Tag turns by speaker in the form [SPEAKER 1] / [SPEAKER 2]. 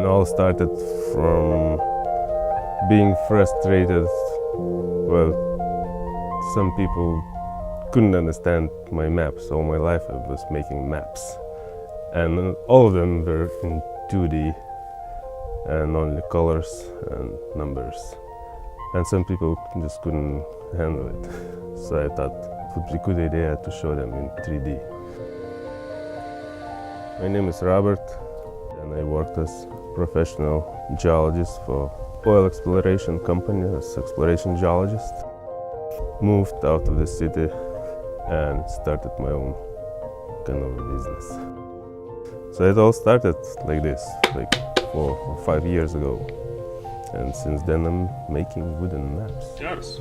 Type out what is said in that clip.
[SPEAKER 1] And all started from being frustrated. Well, some people couldn't understand my maps. All my life I was making maps. And all of them were in 2D and only colors and numbers. And some people just couldn't handle it. So I thought it would be a good idea to show them in 3D. My name is Robert, and I worked as professional geologist for oil exploration company as exploration geologist. Moved out of the city and started my own kind of business. So it all started like this, like 4 or 5 years ago. And since then I'm making wooden maps.
[SPEAKER 2] Geras.